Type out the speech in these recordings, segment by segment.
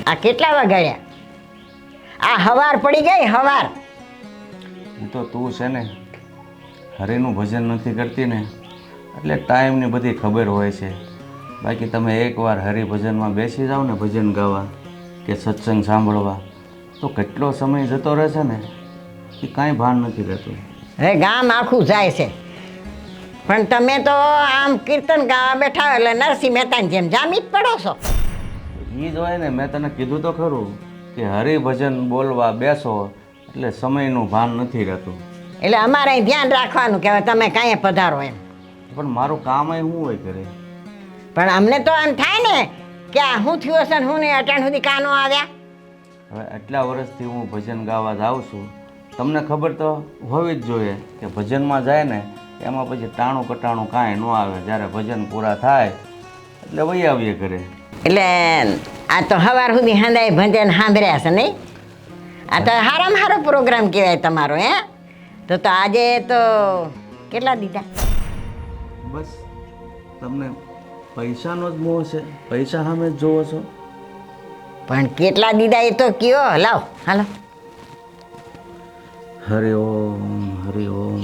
આ કેટલા વગાડ્યા? આ હવાર પડી ગઈ હવાર. એ તો તું છે ને હરિનું ભજન નથી કરતી ને એટલે ટાઈમની બધી ખબર હોય છે. બાકી તમે એકવાર હરિભજનમાં બેસી જાઓ ને ભજન ગાવા કે સત્સંગ સાંભળવા તો કેટલો સમય જતો રહે છે ને એ કાંઈ ભાન નથી રહેતું. હવે ગામ આખું જાય છે પણ તમે તો આમ કીર્તન ગાવા બેઠા એટલે નરસિંહ મહેતાની જેમ જામી જ પડો છો. એ જ હોય ને, મેં તને કીધું તો ખરું કે હરિભજન બોલવા બેસો એટલે સમયનું ભાન નથી રહેતું. એટલે અમારે અહીં ધ્યાન રાખવાનું કે હવે તમે કાંઈ પધારો એમ. પણ મારું કામ એ શું હોય કરે? પણ અમને તો આમ થાય ને કે આ શું થયું હશે ને હું ને અટાણ સુધી કાનો આવ્યા. હવે આટલા વર્ષથી હું ભજન ગાવા જાઉં છું, તમને ખબર તો હોવી જ જોઈએ કે ભજનમાં જાય ને એમાં પછી ટાણું કટાણું કાંઈ ન આવે. જ્યારે ભજન પૂરા થાય એટલે વહી આવીએ ઘરે. એટલે આ તો સવાર સુધી હંધાય ભજન સાંભળ્યા છે નહીં? આ તો સારામાં સારો પ્રોગ્રામ કહેવાય તમારો. હે તો આજે તો કેટલા દીધા? બસ તમને પૈસાનો જ મોહ છે, પૈસા સામે જ જોવો છો. પણ કેટલા દીધા એ તો કયો. લાવ હાલો. હરિ ઓમ હરિ ઓમ.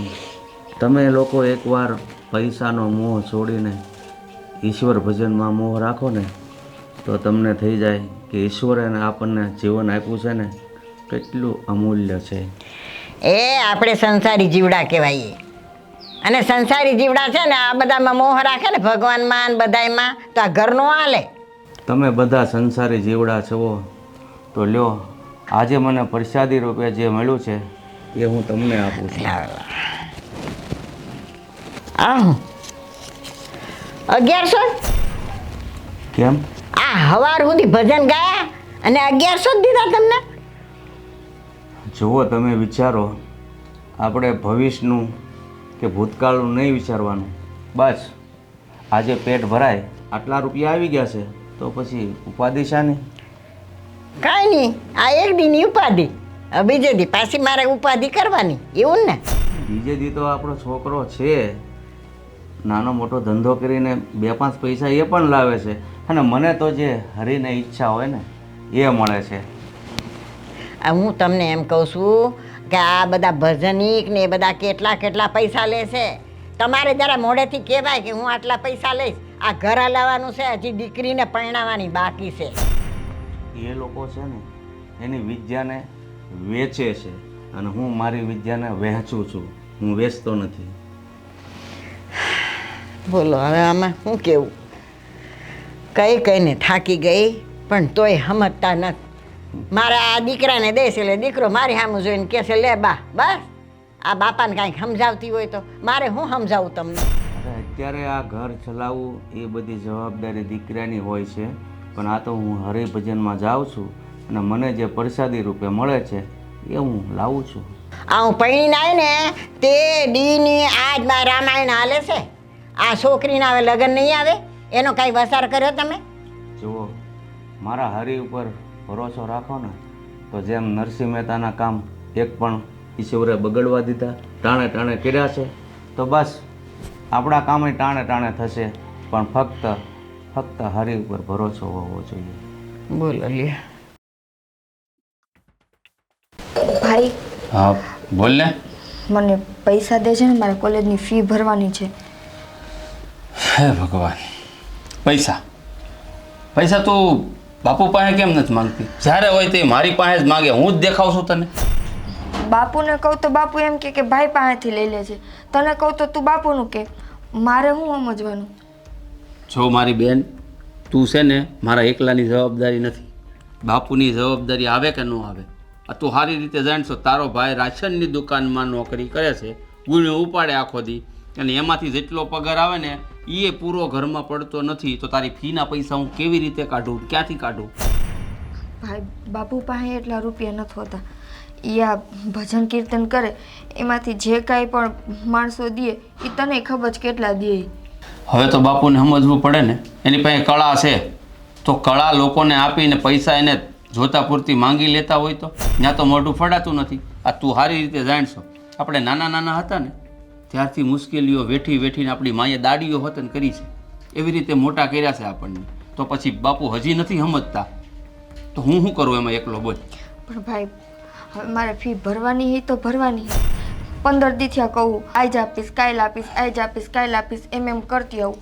તમે લોકો એકવાર પૈસાનો મોહ છોડીને ઈશ્વર ભજનમાં મોહ રાખો ને તો તમને થઈ જાય કે ઈશ્વરે આપણને જીવન આપ્યું છે ને કેટલું અમૂલ્ય છે. એ આપણે સંસારી જીવડા કહેવાય. અને સંસારી જીવડા છે ને આ બધામાં મોહ રાખે ને ભગવાનમાં ને બધાયમાં તો આ ઘરનો હાલે. તમે બધા સંસારી જીવડા છો તો લ્યો આજે મને પ્રસાદી રૂપે જે મળ્યું છે એ હું તમને આપું છું. આ 1100? કેમ? આ હવાર સુધી ભજન ગાયા અને 1100 જ દીધા તમને? જુઓ તમે વિચારો, આપણે ભવિષ્યનું કે ભૂતકાળનું નહીં વિચારવાનું. બસ આજે પેટ ભરાય આટલા રૂપિયા આવી ગયા છે તો પછી ઉપાધિ શાની? કાંઈ નહીં, આ એક દીની ઉપાધિ. બીજે દી પાછી મારે ઉપાધિ કરવાની એવું ને? બીજે દી તો આપણો છોકરો છે, નાનો મોટો ધંધો કરીને 2-5 પૈસા એ પણ લાવે છે અને મને તો જે હરીને ઈચ્છા હોય ને એ મળે છે. હું તમને એમ કહું છું કે આ બધા ભજનિક ને એ બધા કેટલા કેટલા પૈસા લે છે. તમારે જરા મોઢેથી કહેવાય કે હું આટલા પૈસા લઈશ. આ ઘર હલાવવાનું છે, હજી દીકરીને પરણાવવાની બાકી છે. એ લોકો છે ને એની વિદ્યાને વેચે છે અને હું મારી વિદ્યાને વહેંચું છું, હું વેચતો નથી. બોલો હવે આમાં શું કેવું? કહીને થાકી ગઈ પણ તોય સમજતા નથી. મારે આ દીકરાને દઈશ એટલે દીકરો મારી સામે જોઈને કહેશે લે બા. બસ આ બાપાને કાંઈક સમજાવતી હોય તો મારે હું સમજાવું તમને? અત્યારે આ ઘર ચલાવવું એ બધી જવાબદારી દીકરાની હોય છે, પણ આ તો હું હરિભજનમાં જાઉં છું અને મને જે પ્રસાદી રૂપે મળે છે એ હું લાવું છું. આ હું પૈણીને આવી ને તે દીની આજ મારા રામાયણ હાલે છે. આ છોકરીના હવે લગ્ન નહીં આવે એનો કાંઈ વસાર કર્યો તમે? જુઓ, મારા હરિ ઉપર ભરોસો રાખો ને તો જેમ નરસિંહ મહેતાના કામ એક પણ ઈશ્વરે બગડવા દીધા, ટાણે ટાણે કર્યા છે, તો બસ આપણા કામે ટાણે ટાણે થશે. પણ ફક્ત હરિ ઉપર ભરોસો હોવો જોઈએ. બોલો લે ભાઈ. હા બોલ ને. મને પૈસા દેજે ને, મારે કોલેજની ફી ભરવાની છે. હે ભગવાન, પૈસા પૈસા તું બાપુ પાસે કેમ નથી માંગતી? જ્યારે હોય તે મારી પાસે જ માગે, હું જ દેખાઉં છું તને. બાપુને કહું તો બાપુ એમ કે ભાઈ પાસેથી લઈ લેજે. તને કહું તો તું બાપુનું કે. મારે શું સમજવાનું? જો મારી બેન, તું છે ને મારા એકલાની જવાબદારી નથી, બાપુની જવાબદારી આવે કે ન આવે આ તું સારી રીતે જાણશો. તારો ભાઈ રાશનની દુકાનમાં નોકરી કરે છે, ગુણ્યો ઉપાડે આખો દી, અને એમાંથી જેટલો પગાર આવે ને એ પૂરો ઘરમાં પડતો નથી. તો તારી ફીના પૈસા હું કેવી રીતે કાઢું, ક્યાંથી કાઢું? ભાઈ બાપુ પાસે એટલા રૂપિયા નથી હોતા. એ આ ભજન કીર્તન કરે એમાંથી જે કાંઈ પણ માણસો દે એ તને ખબર છે કેટલા દે. હવે તો બાપુને સમજવું પડે ને, એની પાસે કળા છે તો કળા લોકોને આપીને પૈસા એને જોતા પૂરતી માંગી લેતા હોય તો ત્યાં તો મોઢું ફડાતું નથી. આ તું સારી રીતે જાણશો, આપણે નાના નાના હતા ને ત્યારથી મુશ્કેલીઓ વેઠી વેઠીને આપણી માએ દાડીઓ વતન કરી છે, એવી રીતે મોટા કર્યા છે આપણને. તો પછી બાપુ હજી નથી સમજતા? તો હું શું કરું એમાં એકલો? બોલ. પણ ભાઈ હવે મારે ફી ભરવાની હોય તો ભરવાની 15 દી થયા કહું આજ આપીશ કાલ આપીશ આજ આપીશ કાલ આપીશ એમ કરતી આવું.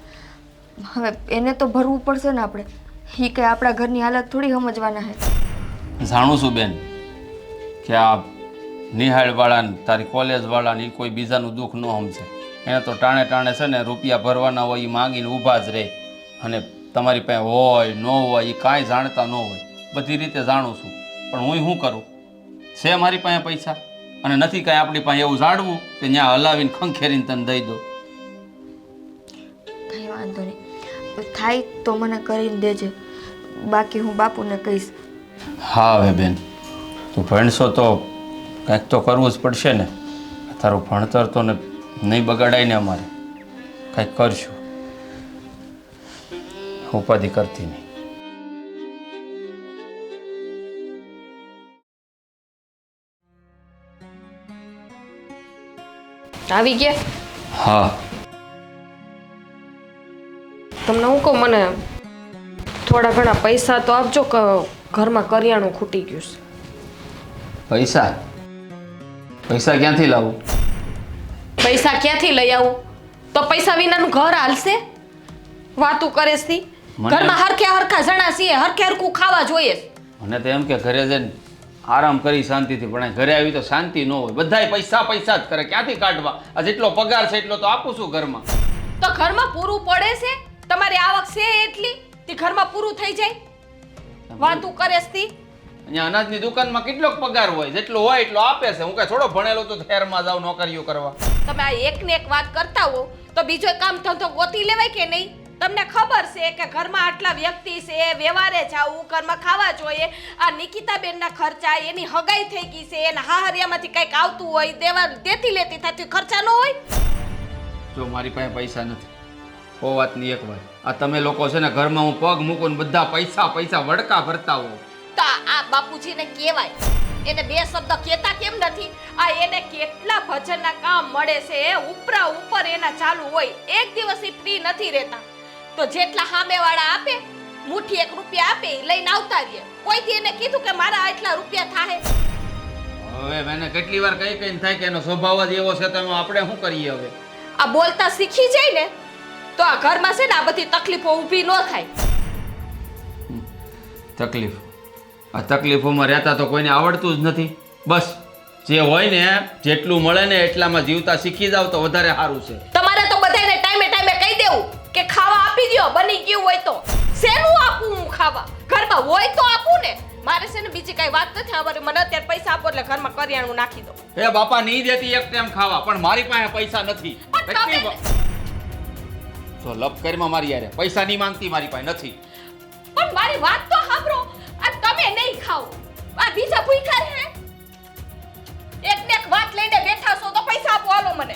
હવે એને તો ભરવું પડશે ને આપણે. એ કંઈ આપણા ઘરની હાલત થોડી સમજવાના છે. જાણું છું બેન કે આ નિહાળવાળાને તારી કોલેજવાળાને એ કોઈ બીજાનું દુઃખ ન સમજે. એને તો ટાણે ટાણે છે ને રૂપિયા ભરવાના હોય એ માંગીને ઊભા જ રહે. અને તમારી પાસે હોય ન હોય એ કાંઈ જાણતા ન હોય. બધી રીતે જાણું છું. પણ હું શું કરું? છે મારી પાસે પૈસા અને નથી કાંઈ આપણી પાસે એવું જાણવું કે ત્યાં હલાવીને ખંખેરીને તને દઈ દો. કંઈ વાંધો નહીં. થાય તો મને કરીને દેજે. બાકી હું બાપુને કહીશ. હા હવે બેન તું ભણશો તો કંઈક તો કરવું જ પડશે ને. તારું ભણતર તો ને નહીં બગાડાય ને. અમારે કંઈક કરશું. ઉપાધિ કરતી નહીં. આવી ગયા? હા તમને હું કહું, મને થોડા ઘણા પૈસા તો આપજો કે ઘરમાં કરિયાણું ખૂટી ગયું છે. પૈસા પૈસા ક્યાંથી લાવું? પૈસા ક્યાંથી લઈ આવું? તો પૈસા વિનાનું ઘર હાલશે? વાતું કરે છે. ઘરમાં હરખા જણા છીએ, હરખું ખાવા જોઈએ. મને તો એમ કે ઘરે જઈને આરામ કરી શાંતિથી, પણ ઘરે આવી તો શાંતિ ન હોય. બધાય પૈસા પૈસા જ કરે. ક્યાંથી કાઢવા? આ જેટલો પગાર છે એટલો તો આપું છું ઘરમાં. તો ઘરમાં પૂરું પડે છે? તમારી આવક છે એટલી તે ઘરમાં પૂરું થઈ જાય? વાતું કરે છે. અહીંયા અનાજની દુકાનમાં કેટલોક પગાર હોય? જેટલો હોય એટલો આપે છે. હું કઈ થોડો ભણેલો તો શહેરમાં જાઉં નોકરીઓ કરવા. તમે આ એક ને એક વાત કરતા હો તો બીજો કામ ધંધો ગોતી લેવાય કે નહીં? તમને ખબર છે કે ઘરમાં આટલા વ્યક્તિ છે, વ્યવહારે જાવું, ઘરમાં ખાવા જોઈએ. આ નિકિતાબેનના ખર્ચા, એની હગાઈ થઈ ગઈ છે, એના હાહરિયામાંથી કંઈક આવતું હોય, દેવા દેતી લેતી થતી ખર્ચા ન હોય? જો મારી પાસે પૈસા નથી. ઓ વાતની એક વાત, આ તમે લોકો છે ને ઘરમાં હું પગ મૂકું ને બધા પૈસા પૈસા વડકા ભરતા હો. તો આ બાપુજીને કહેવાય. એને બે શબ્દ કહેતા કેમ નથી? આ એને કેટલા ભજનના કામ મળે છે, ઉપરા ઉપર એના ચાલુ હોય. એક દિવસ એ ફ્રી નથી રહેતા. તો જેટલા સામેવાળા આપે, મુઠ્ઠી 1 રૂપિયા આપે, ઈ લઈને આવતા રહે. કોઈથી એને કીધું કે મારા આટલા રૂપિયા થાય? હવે મને કેટલી વાર કઈ કઈ થાય કે એનો સ્વભાવ જ એવો છે, તો આપણે શું કરીએ હવે? આ બોલતા શીખી જાય ને તો આ ઘરમાં છે ને આ બધી તકલીફો ઊભી ન થાય. તકલીફ, આ તકલીફોમાં રહેતા તો કોઈને આવડતું જ નથી. બસ જે હોય ને જેટલું મળે ને એટલામાં જીવતા શીખી જાવ તો વધારે સારું છે. તમારે તો બધાને ટાઈમે ટાઈમે કહી દેવું કે ખાવા આપી દ્યો, બની ગયું હોય તો. શેનું આપું હું ખાવા? ઘરમાં હોય તો આપું ને. મારે છે ને બીજી કઈ વાત નથી આવવાની. મને અત્યારે પૈસા આપો એટલે ઘરમાં કરિયાણું નાખી દો. હે બાપા નહીં દેતી એક ટાઈમ ખાવા, પણ મારી પાસે પૈસા નથી. તો લપ કરીમાં મારી યારે પૈસા નહીં માંગતી, મારી પાસે નથી. પણ મારી વાત તો સાંભળો. આ તમે નહીં ખાઓ, આ બીજા ભૂખ્યા છે. એક ને એક વાત લઈને બેઠા છો તો પૈસા આપો હાલો મને.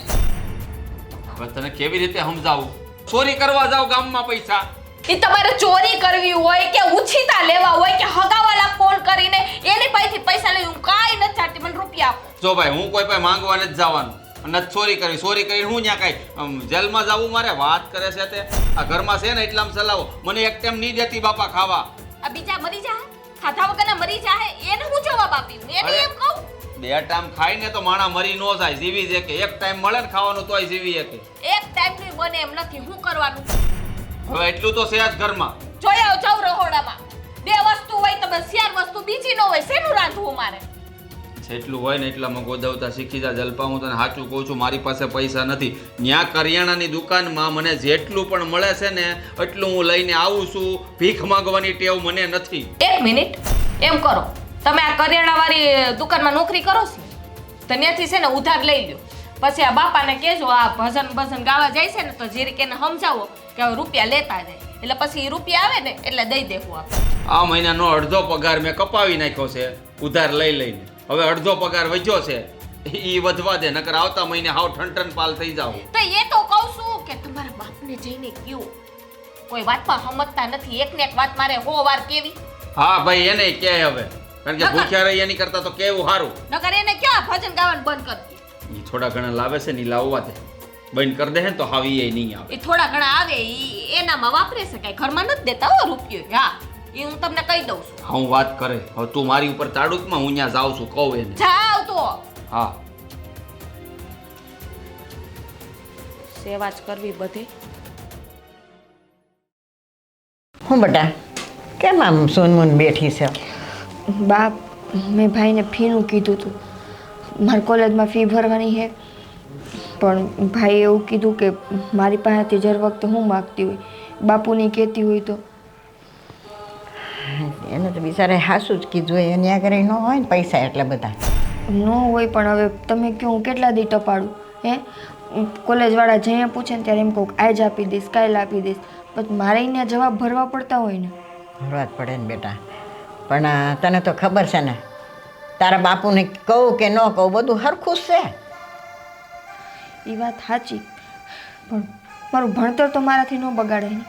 હવે તને કેવી રીતે સમજાવું? ચોરી કરવા જાવ ગામમાં પૈસા? ઈ તમારે ચોરી કરવી હોય કે ઉછીતા લેવા હોય કે હગાવાલા ફોન કરીને એની પાસેથી પૈસા લઈ, હું કાઈ નથી ચાહતી. મને રૂપિયા આપો. જો ભાઈ હું કોઈ પાસે માંગવા નથી જવાનું અને ચોરી કરવી. ચોરી કરીને હું ત્યાં કઈ જેલમાં જવું મારે? વાત કરે છે તે. આ ઘરમાં છે ને એટલામાં ચલાવો. મને એક ટાઈમ નહીં દેતી બાપા ખાવા. આ બીજા મરી જાય, ખાધા વગરના મરી જાય, એને હું જવાબ આપી? એને એમ કહું બે ટાઈમ ખાઈને તો માણા મરી ન જાય, જીવી છે કે એક ટાઈમ મળે ને ખાવાનું તોય જીવી શકે. એક ટાઈમ બને એમ નથી. શું કરવાનું? હવે એટલું તો છે જ ઘરમાં. જોયા જાવ રહોડામાં 2 વસ્તુ હોય તો બસ 4 વસ્તુ બીજી ન હોય. શેનું રાંધવું મારે? જેટલું હોય ને એટલામાં ગોદવતા શીખી જા જલપા. હું તને સાચું કહું છું, મારી પાસે પૈસા નથી. ત્યાં કરિયાણાની દુકાનમાં મને જેટલું પણ મળે છે ને એટલું હું લઈને આવું છું. ભીખ માંગવાની ટેવ મને નથી. 1 મિનિટ એમ કરો, તમે આ કરિયાણાવાળી દુકાનમાં નોકરી કરો છો તો ત્યાંથી છે ને ઉધાર લઈ લ્યો. પછી આ બાપાને કહેજો આ ભજન ગાવા જાય છે ને તો જીરીક એને સમજાવો કે હવે રૂપિયા લેતા જાય. એટલે પછી રૂપિયા આવે ને એટલે દઈ દેવું આપણે. આ મહિનાનો અડધો પગાર મેં કપાવી નાખ્યો છે ઉધાર લઈ લઈને. હવે અડધો પગાર વધ્યો છે, ઈ વધવા દે, નકર આવતા મહિને હાવ ઠંઠન પાલ થઈ જાવ. તો એ તો કહું છું કે તમારા બાપને જઈને કયો. કોઈ વાતમાં સમજતા નથી. એક ને એક વાત મારે 100 વાર કેવી. હા ભાઈ એને કે હવે, કારણ કે ભૂખ્યા રહી એની કરતા તો કેવું સારું. નકર એને કયો ભજન ગાવાનું બંધ કરી દે. ઈ થોડા ઘણા લાવે છે ને ઈ લાવવા દે. બંધ કરી દે ને તો હાવી એ નહીં આવે. એ થોડા ઘણા આવે ઈ એનામાં વાપરે છે, કઈ ઘરમાં નથી દેતા હો રૂપિયો. હા એ હું તમને કહી દઉં છું. હા હું વાત કરે હવે તું મારી ઉપર તાડુકમાં હું ત્યાં જાઉં છું કહું એને જાવ તો હા સેવા જ કરવી બધે. હું બેટા કેમ આમ સોનમૂન બેઠી છે? બા મેં ભાઈને ફીનું કીધું હતું, મારી કોલેજમાં ફી ભરવાની છે, પણ ભાઈએ એવું કીધું કે મારી પાસેથી દર વખતે હું માગતી હોય, બાપુની કહેતી હોય તો. એને તો બિચારે હાસું જ કીધું હોય, એની આગળ ન હોય ને પૈસા એટલા બધા. ન હોય પણ હવે તમે કહો હું કેટલા દી ટપાડું હે? કોલેજવાળા જઈએ પૂછે ને ત્યારે એમ કહું આજ આપી દઈશ, કાલ આપી દઈશ, પણ મારે અહીંયા જવાબ ભરવા પડતા હોય ને. ભરવા જ પડે ને બેટા, પણ તને તો ખબર છે ને તારા બાપુને કહું કે ન કહું બધું હરખું જ છે. એ વાત સાચી, પણ મારું ભણતર તો મારાથી ન બગાડે ને.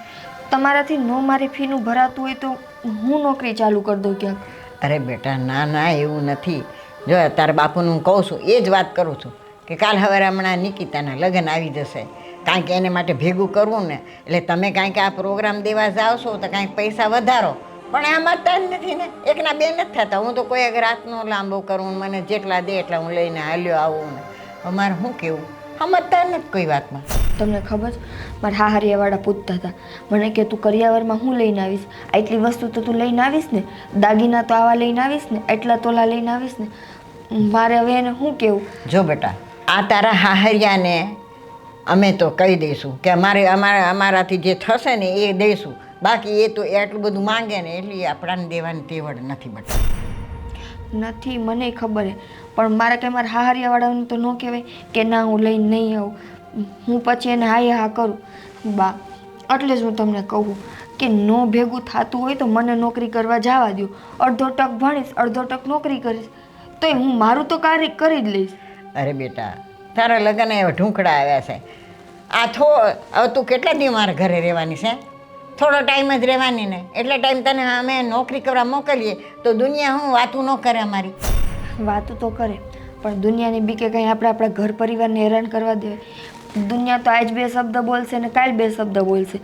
તમારાથી ન મારી ફીનું ભરાતું હોય તો હું નોકરી ચાલુ કરી દઉં ક્યાંક. અરે બેટા ના ના એવું નથી. જો તારા બાપુને હું કહું છું એ જ વાત કરું છું કે કાલ હવે હમણાં નિકિતાના લગ્ન આવી જશે, કાંઈક એને માટે ભેગું કરવું ને, એટલે તમે કાંઈક આ પ્રોગ્રામ દેવા જાઓ છો તો કાંઈક પૈસા વધારો, પણ આ મળતા જ નથી ને, એકના બે નથી થતા. હું તો કોઈ એક રાતનો લાંબો કરું, મને જેટલા દે એટલા હું લઈને હાલ્યો આવું ને અમારે શું કેવું સમજતા નથી કોઈ વાતમાં. તમને ખબર છે મારા હાહરિયાવાળા પૂછતા હતા મને કે તું કરિયાવરમાં હું લઈને આવીશ, આટલી વસ્તુ તો તું લઈને આવીશ ને, દાગીના તો આવા લઈને આવીશ ને, એટલા તોલા લઈને આવીશ ને. મારે હવે એને શું કહેવું? જો બેટા આ તારા હાહરિયાને અમે તો કહી દઈશું કે અમારાથી જે થશે ને એ દઈશું, બાકી એ તો એટલું બધું માંગે ને એટલી આપણાને દેવાની તેવડ નથી બેટા. નથી મને ખબર છે, પણ મારે કંઈ મારા હાહરિયાવાળાનું તો ન કહેવાય કે ના હું લઈને નહીં આવું. હું પછી એને હા કરું. બા એટલે જ હું તમને કહું કે નો ભેગું થતું હોય તો મને નોકરી કરવા જવા દો. અડધો ટક ભણીશ, અડધો ટક નોકરી કરીશ, તોય હું મારું તો કાર્ય કરી જ લઈશ. અરે બેટા તારા લગ્ન એવા ઢૂંકડા આવ્યા છે, આ હવે તું કેટલા દિવસ મારા ઘરે રહેવાની છે? થોડો ટાઈમ જ રહેવાની ને, એટલા ટાઈમ તને અમે નોકરી કરવા મોકલીએ તો દુનિયા હું વાતું ન કરે અમારી. વાતું તો કરે પણ દુનિયાની બીકે કંઈ આપણે આપણા ઘર પરિવારને હેરાન કરવા દેવાય? દુનિયા તો આજ બે શબ્દ બોલશે ને કાલ બે શબ્દ બોલશે,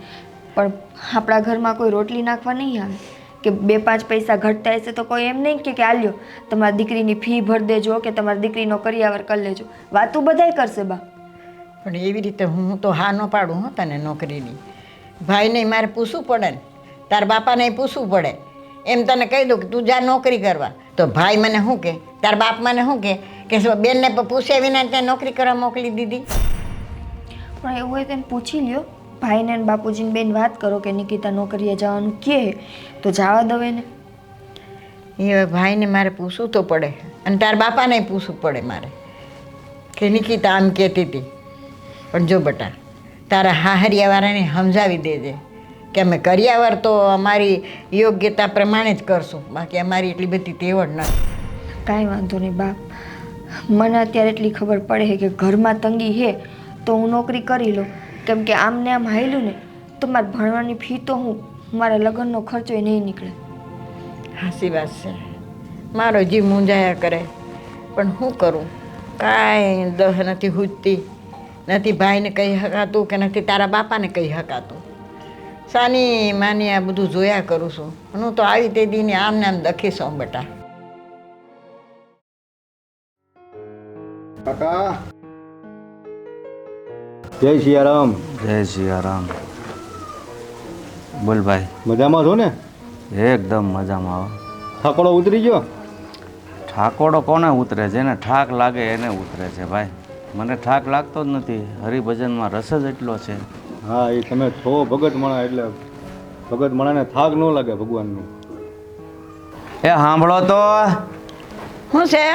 પણ આપણા ઘરમાં કોઈ રોટલી નાખવા નહીં આવે કે 2-5 પૈસા ઘટતા હશે તો કોઈ એમ નહીં કે આલ્યો તમારી દીકરીની ફી ભરી દેજો કે તમારી દીકરીનો કરિયાવર કરી લેજો. વાતું બધાય કરશે બા, પણ એવી રીતે હું તો હા ન પાડું હો તને નોકરીની. ભાઈને મારે પૂછવું પડે ને, તારા બાપાને પૂછવું પડે. એમ તને કહી દઉં કે તું જા નોકરી કરવા, તો ભાઈ મને શું કહે, તારા બાપ મને શું કે બેનને પૂછ્યા વિના ત્યાં નોકરી કરવા મોકલી દીધી? પણ એવું હોય તો એને પૂછી લ્યો, ભાઈને ને બાપુજીને બેન વાત કરો કે નિકિતા નોકરીએ જવાનું કહે તો જવા દો એને. એ ભાઈને મારે પૂછવું તો પડે અને તારા બાપાને પૂછવું પડે મારે કે નિકિતા આમ કહેતી હતી. પણ જો બેટા તારા હાહરિયાવાળાને સમજાવી દેજે કે અમે કરિયાવર તો અમારી યોગ્યતા પ્રમાણે જ કરશું, બાકી અમારી એટલી બધી તેવડ નથી. કાંઈ વાંધો નહીં બાપ, મને અત્યારે એટલી ખબર પડે છે કે ઘરમાં તંગી છે તો હું નોકરી કરી લઉં, કેમ કે આમને આમ હાલ્યું ને તો મારે ભણવાની ફી તો હું મારા લગ્નનો ખર્ચો નહીં નીકળે. હાસી વાત છે, મારો જીવ મૂંઝાયા કરે, પણ શું કરું, કાંઈ દહ નથી હૂજતી, નથી ભાઈને કહી શકાતું કે નથી તારા બાપાને કહી શકાતું. સાની માની આ બધું જોયા કરું છું, હું તો આવી તે દીને આમને આમ દખી છું બેટા. કાકા જય સિયારામ. જય સિયારામ. બોલ ભાઈ. મજામાં છો ને? એકદમ મજામાં. આવો. થાકોડો ઉતરી ગયો? ઠાકોડો કોને ઉતરે? જેને ઠાક લાગે એને ઉતરે છે ભાઈ. મને ઠાક લાગતો જ નથી, હરિભજનમાં રસ જ એટલો છે. હા એ તમે છો ભગત મણા, એટલે ભગત મણાને થાક ન લાગે ભગવાનનું. એ સાંભળો તો, શું છે?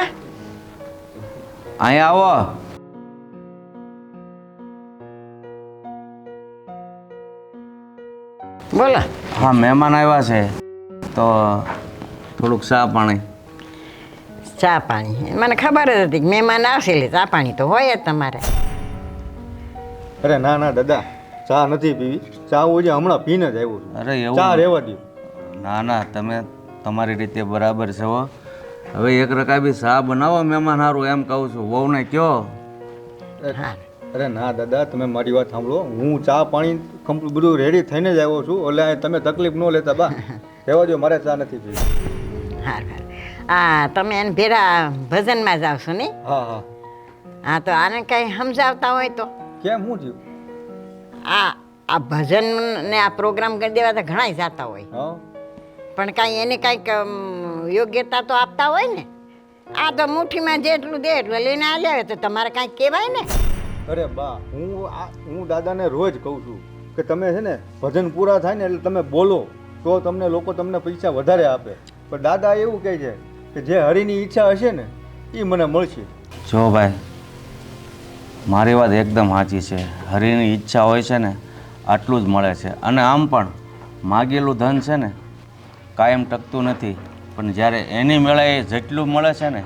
અહીંયા આવો. બોલો. હા મહેમાન આવ્યા છે તો થોડુંક ચા પાણી. ચા પાણી મને ખબર જ હતી કે મહેમાન આવશે એટલે ચા પાણી તો હોય જ તમારે. અરે ના ના દાદા, ચા નથી પીવી. ચા હું જે હમણાં પીને જ આવ્યો છું. અરે એવું ચા રહેવા દો. ના ના, તમે તમારી રીતે બરાબર છે હો. હવે એક રકાબી ચા બનાવો મહેમાન સારું, એમ કહું છું. વહુને કયો. હા અરે ના દાદા, તમે મારી વાત સાંભળો. હું ચા પાણી કમ્પ્લીટ બધું રેડી થઈને જ આવ્યો છું, એટલે તમે તકલીફ ન લેતા બા. રહેવા દો, મારે ચા નથી પીવી. હાર હાર હા તમે એને ભેરા ભજનમાં જાવ છો નહીં? હા હા. હા તો આને કાંઈ સમજાવતા હોય તો કેમ શું થયું? આ આ ભજન ને આ પ્રોગ્રામ કરી દેવા તો ઘણાય જાતા હોય, હા પણ કાંઈ એને કાંઈક યોગ્યતા તો આપતા હોય ને. આ તો મુઠ્ઠીમાં જેટલું દે એટલું લઈને આવ્યા તો તમારે કાંઈક કહેવાય ને. અરે બા, હું દાદાને રોજ કહું છું કે તમે છે ને ભજન પૂરા થાય ને એટલે તમે બોલો તો તમને લોકો તમને પૈસા વધારે આપે. પણ દાદા એવું કહે છે કે જે હરિની ઈચ્છા હશે ને એ મને મળશે. જો ભાઈ, મારી વાત એકદમ સાચી છે. હરિની ઈચ્છા હોય છે ને આટલું જ મળે છે. અને આમ પણ માગેલું ધન છે ને કાયમ ટકતું નથી, પણ જ્યારે એની મેળાએ જેટલું મળે છે ને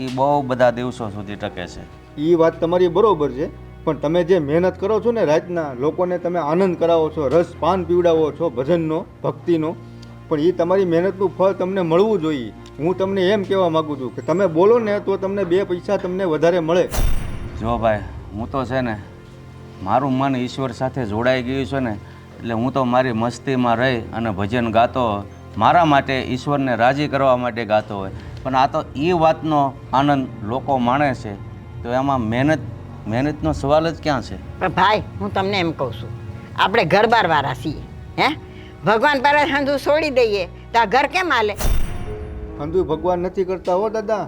એ બહુ બધા દિવસો સુધી ટકે છે. એ વાત તમારી બરોબર છે, પણ તમે જે મહેનત કરો છો ને રાતના, લોકોને તમે આનંદ કરાવો છો, રસ પાન પીવડાવો છો ભજનનો, ભક્તિનો, પણ એ તમારી મહેનતનું ફળ તમને મળવું જોઈએ. હું તમને એમ કહેવા માગું છું કે તમે બોલો ને તો તમને 2 પૈસા તમને વધારે મળે. જો ભાઈ, હું તો છે ને મારું મન ઈશ્વર સાથે જોડાઈ ગયું છે ને એટલે હું તો મારી મસ્તીમાં રહી અને ભજન ગાતો મારા માટે, ઈશ્વરને રાજી કરવા માટે ગાતો હોય. પણ આ તો એ વાતનો આનંદ લોકો માણે છે તો એમાં મહેનતનો સવાલ જ ક્યાં છે? પણ ભાઈ હું તમને એમ કહું છું, આપણે ઘર બારવાળા છીએ, હે ભગવાન પર હંધું છોડી દઈએ તો આ ઘર કેમ હાલે? હંધુ ભગવાન નથી કરતા હો દાદા.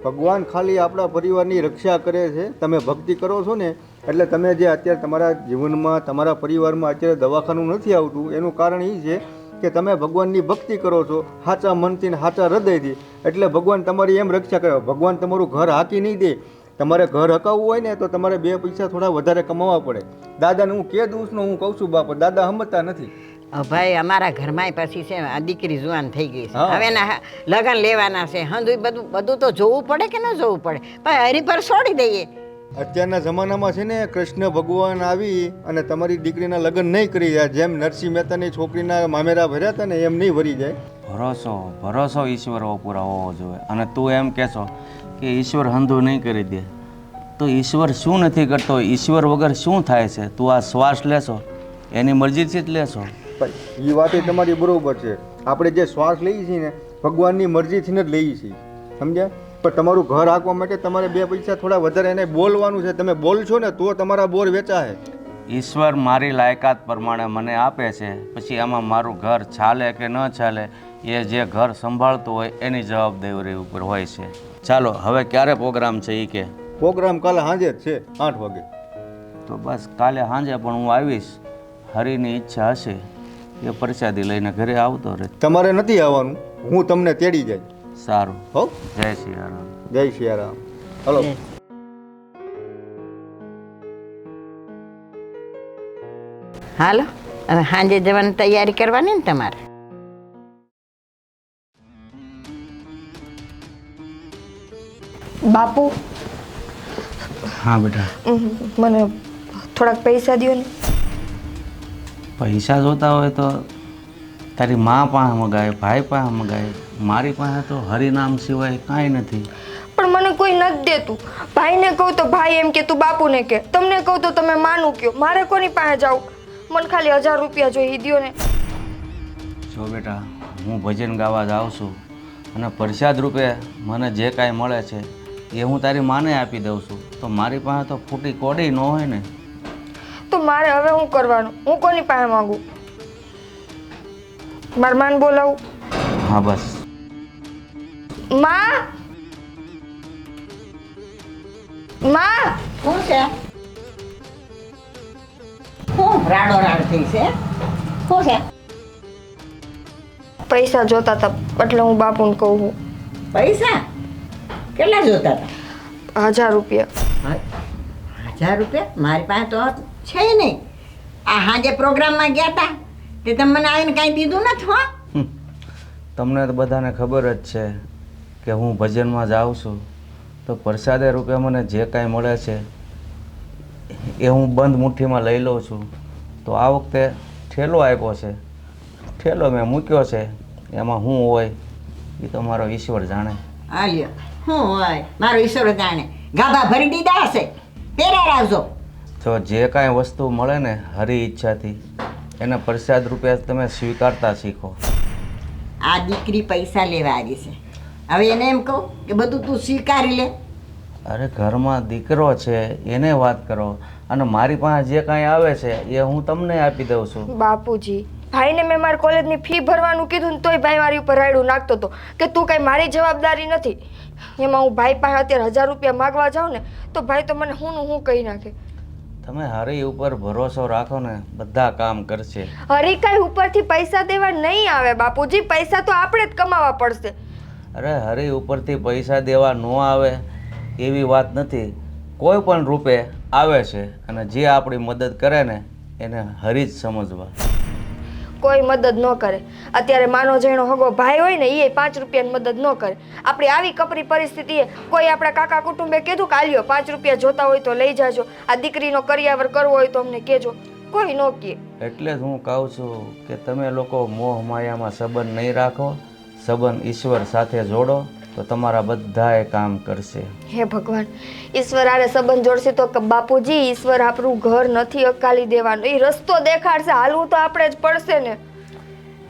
ભગવાન ખાલી આપણા પરિવારની રક્ષા કરે છે. તમે ભક્તિ કરો છો ને એટલે તમે જે અત્યારે તમારા જીવનમાં, તમારા પરિવારમાં અત્યારે દવાખાનું નથી આવતું, એનું કારણ એ છે કે તમે ભગવાનની ભક્તિ કરો છો સાચા મનથી ને સાચા હૃદયથી. એટલે ભગવાન તમારી એમ રક્ષા કરે. ભગવાન તમારું ઘર હાકી નહીં દે. તમારે ઘર હકાવવું હોય ને તો તમારે 2 પૈસા થોડા વધારે કમાવા પડે. દાદાને હું કે દઉં હું કહું છું બાપા, દાદા સમજતા નથી. ભાઈ અમારા ઘરમાં પછી છે આ દીકરી જુવાન થઈ ગઈ છે, હા. હવે એના લગ્ન લેવાના છે, હંધુય બધું તો જોવું પડે કે ન જોવું પડે? પણ હરી પર છોડી દઈએ. અત્યારના જમાનામાં છે ને કૃષ્ણ ભગવાન આવી અને તમારી દીકરીના લગ્ન નહીં કરી જાય. જેમ નરસિંહ મહેતાની છોકરીના મામેરા ભર્યા હતા ને એમ નહીં ભરી જાય. ભરોસો ઈશ્વર પૂરા હોવો જોઈએ. અને તું એમ કહેશો કે ઈશ્વર હંધું નહીં કરી દે તો ઈશ્વર શું નથી કરતો? ઈશ્વર વગર શું થાય છે? તું આ શ્વાસ લેશો એની મરજીથી જ લેશો. એ વાત એ તમારી બરોબર છે. આપણે જે શ્વાસ લઈએ છીએ ને ભગવાનની મરજીથી જ લઈએ છીએ, સમજ્યા? પણ તમારું ઘર હાંકવા માટે તમારે 2 પૈસા થોડા વધારે એને બોલવાનું છે. તમે બોલશો ને તો તમારા બોર વેચાશે. ઈશ્વર મારી લાયકાત પ્રમાણે મને આપે છે, પછી આમાં મારું ઘર ચાલે કે ન ચાલે એ જે ઘર સંભાળતું હોય એની જવાબદારી ઉપર હોય છે. ચાલો હવે ક્યારે પ્રોગ્રામ છે? એ કે પ્રોગ્રામ કાલે સાંજે જ છે 8 વાગે. તો બસ કાલે સાંજે પણ હું આવીશ. હરિની ઈચ્છા હશે એ પ્રસાદી લઈને ઘરે આવતો રહે. તમારે નથી આવવાનું, હું તમને તેડી જાય. સારું. હો, જય શ્રી રામ. જય સિયારામ. હલો. હાલો હવે સાંજે જવાની તૈયારી કરવાની ને તમારે. બાપુ હા બેટા. મને થોડાક પૈસા દ્યો ને. પૈસા જોતા હોય તો તારી મા પાસે મગાય, ભાઈ પાસે મગાય. મારી પાસે તો હરિનામ સિવાય કાંઈ નથી. પણ મને કોઈ નથી દેતું. ભાઈને કહું તો ભાઈ એમ કે તું બાપુને કે, તમને કહું તો તમે માનું કયો. મારે કોની પાસે જાઉં? મને ખાલી 1000 રૂપિયા જોઈએ, દ્યો ને. જો બેટા, હું ભજન ગાવા જાઉં છું અને પ્રસાદ રૂપે મને જે કાંઈ મળે છે એ હું તારી માને આપી દઉં છું. તો મારી પાસે તો ફૂટી કોડી ન હોય ને. તો મારે હવે શું કરવાનું? હું કોની પાસે માંગુ? માર માન બોલાવું? હા બસ. માં, માં, શું છે? શું રાડો રાડ થઈ છે? શું છે? પૈસા જોતા હતા એટલે હું બાપુને કહું છું. પૈસા કેટલા જોતા હતા? 1000 રૂપિયા. 1000 રૂપિયા મારી પાસે તો છે નહીં. આ સાંજે પ્રોગ્રામમાં ગયા હતા તે તમે મને આવીને કાંઈ દીધું નથી. હો, તમને તો બધાને ખબર જ છે કે હું ભજનમાં જાઉં છું તો પ્રસાદે રૂપે મને જે કાંઈ મળે છે એ હું બંધ મુઠ્ઠીમાં લઈ લઉં છું. તો આ વખતે ઠેલો આપ્યો છે, ઠેલો મેં મૂક્યો છે, એમાં શું હોય એ તો મારો ઈશ્વર જાણે. હાલ્યો શું હોય મારો ઈશ્વર જાણે. ગાભા ભરી દીધા હશે, પહેરા રાખજો. જો જે કાંઈ વસ્તુ મળે ને હરી ઈચ્છાથી એને પ્રસાદ રૂપે તમે સ્વીકારતા શીખો. આ દીકરી પૈસા લેવા આવી છે. હવે એને એમ કહું કે બધું તું સ્વીકારી લે. અરે ઘરમાં દીકરો છે એને વાત કરો, અને મારી પાસે જે કાંઈ આવે છે એ હું તમને આપી દઉં છું. બાપુજી, ભાઈને મેં મારી કોલેજની ફી ભરવાનું કીધું ને તોય ભાઈ મારી ઉપર રાયડું નાખતો હતો કે તું કાંઈ મારી જવાબદારી નથી. એમાં હું ભાઈ પાસે અત્યારે 1000 રૂપિયા માગવા જાઉં ને તો ભાઈ તો મને હું કહી નાખે. તમે હરી ઉપર ભરોસો રાખો ને, બધા કામ કરશે. હરી કાંઈ ઉપરથી પૈસા દેવા નહીં આવે બાપુજી, પૈસા તો આપણે જ કમાવા પડશે. અરે હરી ઉપરથી પૈસા દેવા ન આવે એવી વાત નથી. કોઈ પણ રૂપે આવે છે, અને જે આપણી મદદ કરે ને એને હરી જ સમજવા. કોઈ મદદ ન કરે. અત્યારે માનો જેનો હગો ભાઈ હોય ને એ 5 રૂપિયાની મદદ ન કરે. આપણી આવી કપરી પરિસ્થિતિએ કોઈ આપણા કાકા કુટુંબે કીધું કે આલ્યો 5 રૂપિયા જોતા હોય તો લઈ જાજો, આ દીકરીનો કરિયાવર કરવો હોય તો અમને કહેજો. કોઈ ન કહે. એટલે જ હું કહું છું કે તમે લોકો મોહ માયામાં સંબંધ નહીં રાખો, સંબંધ ઈશ્વર સાથે જોડો તો તમારા બધાએ કામ કરશે. હે ભગવાન, ઈશ્વર આરે સંબંધ જોડશે તો કે બાપુજી ઈશ્વર આપણું ઘર નથી અકાલી દેવાનું, એ રસ્તો દેખાડશે. હાલવું તો આપણે જ પડશે ને.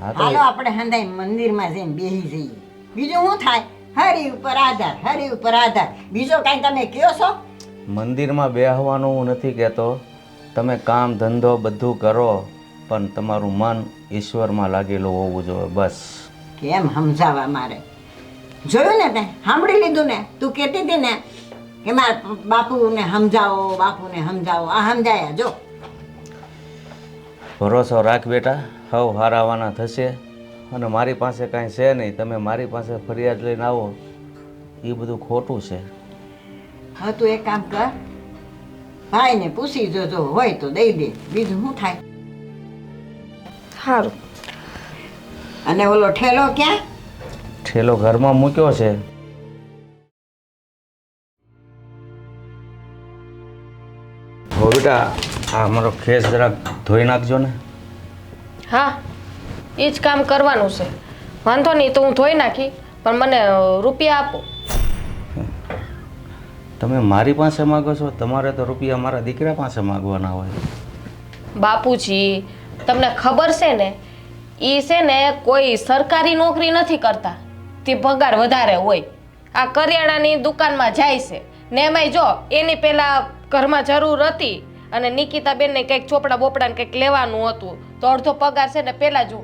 હા તો હાલો આપણે હંધાઈ મંદિરમાં જઈને બેસી જઈએ. બીજું શું થાય? હરી ઉપર આધાર, હરી ઉપર આધાર. બીજો કાંઈ તમે કહો છો? મંદિરમાં બેહવાનું હું નથી કહેતો. તમે કામ ધંધો બધું કરો, પણ તમારું મન ઈશ્વરમાં લાગેલું હોવું જોઈએ. બસ. કેમ સમજાવવા મારે? જોયું ને તે, સાંભળી લીધું ને? તું કહેતી હતી ને કે મારા બાપુને સમજાવો, બાપુને સમજાવો. આ સમજાયા જો. ભરોસો રાખ બેટા, હવ હારાવાના થશે. અને મારી પાસે કાંઈ છે નહીં, તમે મારી પાસે ફરિયાદ લઈને આવો એ બધું ખોટું છે. હવે તું એક કામ કર, ભાઈને પૂછી જોજો, હોય તો દઈ દે. બીજું શું થાય? સારું. અને ઓલો ઠેલો ક્યાં? ઠેલો ઘરમાં મૂક્યો છે. હો બેટા, આ મારો ખેસ જરાક ધોઈ નાખજો ને. હા, એ જ કામ કરવાનું છે. વાંધો નહીં, તો હું ધોઈ નાખી, પણ મને રૂપિયા આપો. તમે મારી પાસે માગો છો? તમારે તો રૂપિયા મારા દીકરા પાસે માગવાના હોય. બાપુજી, તમને ખબર છે ને, એ છે ને કોઈ સરકારી નોકરી નથી કરતા, તે પગાર વધારે હોય. આ કરિયાણાની દુકાનમાં જાય છે ને, એમાંય જો એની પહેલા ઘરમાં જરૂર હતી અને નિકિતાબેનને કંઈક ચોપડા બોપડાને કંઈક લેવાનું હતું, તો અડધો પગાર છે ને પહેલાં જ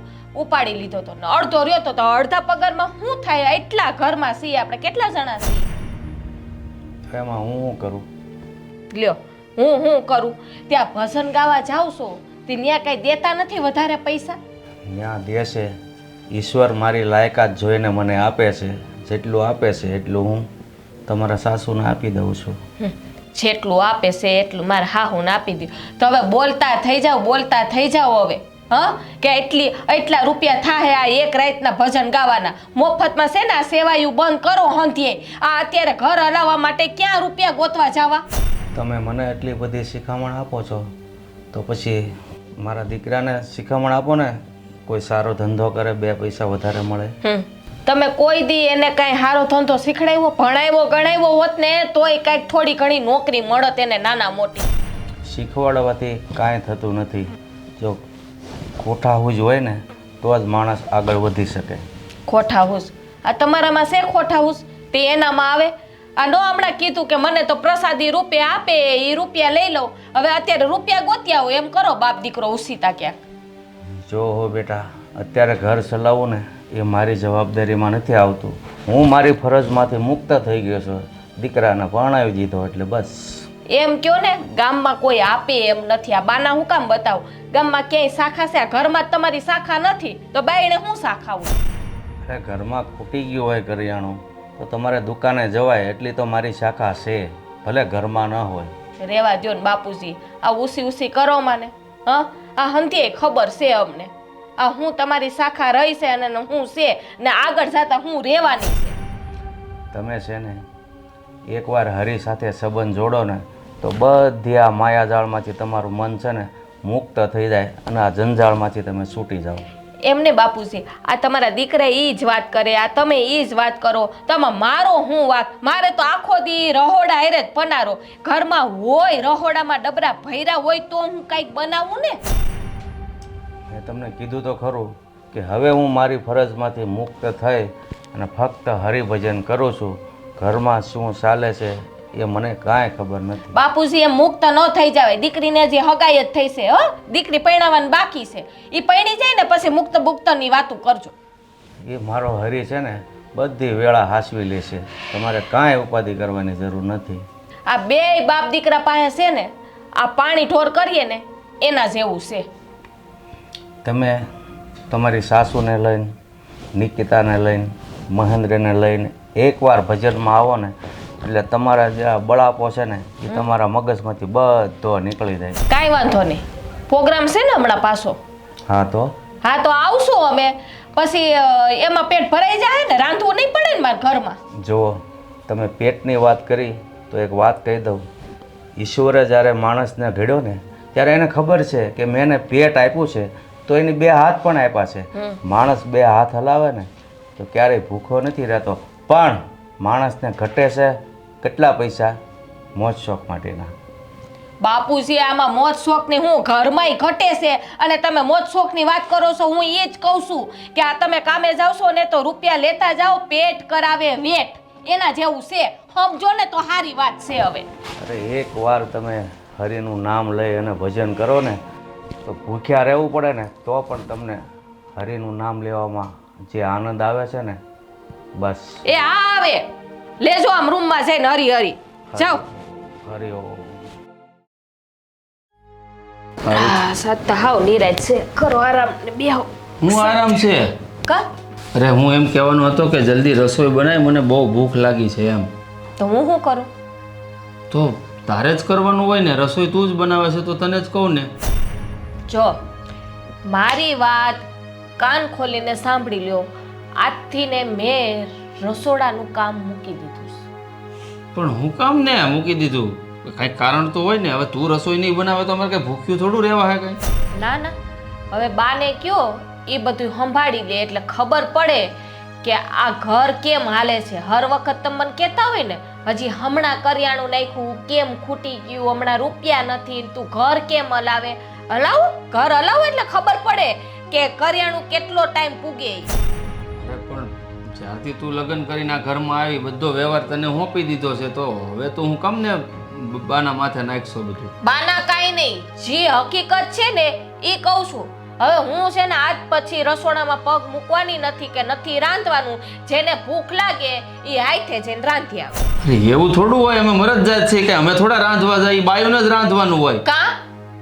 ઉપાડી લીધો હતો ને અડધો રહ્યો તો અડધા પગારમાં શું થાય? એટલા ઘરમાં છીએ આપણે, કેટલા જણા છીએ? એમાં હું શું કરું? લ્યો, હું કરું? ત્યાં ભજન ગાવા જાવ છો તે ત્યાં કાંઈ દેતા નથી વધારે પૈસા? ત્યાં દેશે. ઈશ્વર મારી લાયકાત જોઈને મને આપે છે. જેટલું આપે છે એટલું હું તમારા સાસુને આપી દઉં છું. જેટલું આપે છે એટલું મારે હાહુને આપી દઉં. તો હવે બોલતા થઈ જાઓ, બોલતા થઈ જાઓ હવે. હા, કે એટલા રૂપિયા થાય આ એક રાતના ભજન ગાવાના? મફતમાં છે ને આ સેવાયું બંધ કરો હંધીએ. આ અત્યારે ઘર હલાવવા માટે ક્યાં રૂપિયા ગોતવા જવા? તમે મને એટલી બધી શિખામણ આપો છો તો પછી મારા દીકરાને શિખામણ આપો ને, કોઈ સારો ધંધો કરે, 2 પૈસા વધારે મળે. તમે કોઈ દી એને કાંઈ સારો ધંધો શીખડાવ્યો, ભણાવ્યો, ગણાવ્યો હોત ને તોય કાંઈક થોડી ઘણી નોકરી મળત એને, નાના મોટી. શીખવાડવાથી કાંઈ થતું નથી. જો ખોટા હુજ હોય ને તો જ માણસ આગળ વધી શકે. ખોટા હુસ? આ તમારામાં છે ખોટા હુસ? તે એનામાં આવે? આ નો હમણાં કીધું કે મને તો પ્રસાદી રૂપિયા આપે, એ રૂપિયા લઈ લઉં. હવે અત્યારે રૂપિયા ગોત્યા હોય એમ કરો બાપ દીકરો ઉસીતા ક્યાંક. જો હો બેટા, અત્યારે ઘર ચલાવવું ને એ મારી જવાબદારીમાં નથી આવતું. હું મારી ફરજમાંથી મુક્ત થઈ ગયો છું. દીકરાને પરણાવી દીધો એટલે બસ. એમ કયો ને, ગામમાં કોઈ આપે એમ નથી. આ બાના હું કામ બતાવું? ગામમાં ક્યાંય શાખા છે? આ ઘરમાં જ તમારી શાખા નથી તો બાઈને હું શાખાવું? અરે ઘરમાં ખૂટી ગયું હોય કરિયાણું તો તમારે દુકાને જવાય, એટલી તો મારી શાખા છે, ભલે ઘરમાં ન હોય. રેવા દ્યો ને બાપુજી, આ ઉસી કરો માને. હા, આ હંધીએ ખબર છે અમને. આ હું તમારી શાખા રહી છે અને હું છે ને આગળ જતા હું રહેવાની છે. તમે છે ને એકવાર હરી સાથે સંબંધ જોડો ને તો બધી આ માયાજાળમાંથી તમારું મન છે ને મુક્ત થઈ જાય અને આ જંજાળમાંથી તમે છૂટી જાઓ. એમને બાપુજી, આ તમારા દીકરા એ જ વાત કરે, આ તમે એ જ વાત કરો. તમે મારો હું વાત? મારે તો આખો દી રહોડા હેરે જ પનારો. ઘરમાં હોય રહોડામાં ડબરા ભર્યા હોય તો હું કંઈક બનાવું ને. મેં તમને કીધું તો ખરું કે હવે હું મારી ફરજમાંથી મુક્ત થઈ અને ફક્ત હરિભજન કરું છું. ઘરમાં શું ચાલે છે એ મને કાંઈ ખબર નથી. બાપુજી એમ મુક્ત ન થઈ જાવે. દીકરીને જે હગાઈ જ થઈ છે હો, દીકરી પરણાવવાની બાકી છે. એ પરણી જાય ને પછી મુક્ત મુક્તની વાતો કરજો. એ મારો હરી છે ને બધી વેળા હાસવી લેશે. તમારે કાંઈ ઉપાધિ કરવાની જરૂર નથી. આ બે બાપ દીકરા પાસે છે ને આ પાણી ઠોર કરીએ ને એના જેવું છે. તમે તમારી સાસુને લઈને, નિકિતાને લઈને, મહેન્દ્રને લઈને એકવાર ભજનમાં આવો ને એટલે તમારા જે આ બળાપો છે ને એ તમારા મગજમાંથી બધો નીકળી જાય. કાંઈ વાંધો નહીં. પ્રોગ્રામ છે ને હમણાં પાછો. હા તો આવશું અમે. પછી એમાં પેટ ભરાઈ જાય ને, રાંધવું નહીં પડે ને મારા ઘરમાં. જુઓ, તમે પેટની વાત કરી તો એક વાત કહી દઉં. ઈશ્વરે જ્યારે માણસને ઘડ્યો ને ત્યારે એને ખબર છે કે મેં એને પેટ આપ્યું છે તો એની બે હાથ પણ આપ્યા છે. માણસ બે હાથ હલાવે ને તો ક્યારેય ભૂખો નથી રહેતો. પણ માણસને ઘટે છે કેટલા પૈસા? મોજ શોખ માટેના. બાપુજી આમાં મોજ શોખની હું ઘરમાંય ઘટે છે અને તમે મોજ શોખની વાત કરો છો. હું એ જ કહું છું કે આ તમે કામે જાવ છો ને તો રૂપિયા લેતા જાઓ, પેટ કરાવે વેટ, એના જેવું છે. સમજો ને તો સારી વાત છે. હવે અરે એકવાર તમે હરિનું નામ લઈ અને ભજન કરો ને તો ભૂખ્યા રહેવું પડે ને તો પણ તમને હરિનું નામ લેવામાં જે આનંદ આવે છે ને, બસ. એ આવે લેજો આમ રૂમમાં જઈને હરી હરી જાઓ. હરિ ઓમ. સત્તા હાવ નિરાજ છે. કરો આરામ ને બેહો. હું આરામ છે. કા અરે હું એમ કહેવાનો હતો કે જલ્દી રસોઈ બનાય, મને બહુ ભૂખ લાગી છે એમ. તો હું શું કરું? તો તારે જ કરવાનું હોય ને, રસોઈ તું જ બનાવે છે તો તને જ કહું ને. જો મારી વાત કાન ખોલીને સાંભળી લ્યો. આજથી ને મેં રસોડાનું કામ મૂકી દીધું છે. પણ હું કામ ને મૂકી દીધું? કાંઈક કારણ તો હોય ને. હવે તું રસોઈ નહીં બનાવે તો અમારે કંઈ ભૂખ્યું થોડું રહેવા હે કંઈ? ના ના, હવે બાને કયો એ બધું સંભાળી લે એટલે ખબર પડે કે આ ઘર કેમ હાલે છે. હર વખત તમે મને કહેતા હોય ને હજી હમણાં કરિયાણું નાખ્યું, કેમ ખૂટી ગયું, હમણાં રૂપિયા નથી, તું ઘર કેમ હલાવે. હલાવું ઘર હલાવું એટલે ખબર પડે કે કરિયાણું કેટલો ટાઈમ પૂગે. અરે પણ જ્યારથી તું લગ્ન કરીને આ ઘરમાં આવી બધો વ્યવહાર તને સોંપી દીધો છે તો હવે તો હું કામ ને બાના માથે નાખશો બધું? બાના કાંઈ નહીં, જે હકીકત છે ને એ કહું છું. હવે હું છે ને આજ પછી રસોડામાં પગ મૂકવાની નથી કે નથી રાંધવાનું. જેને ભૂખ લાગે એ હાથે જઈને રાંધી આવે. અરે એવું થોડું હોય. અમે મરજજાત છે કે અમે થોડા રાંધવા જાય? બાયુને જ રાંધવાનું હોય. કા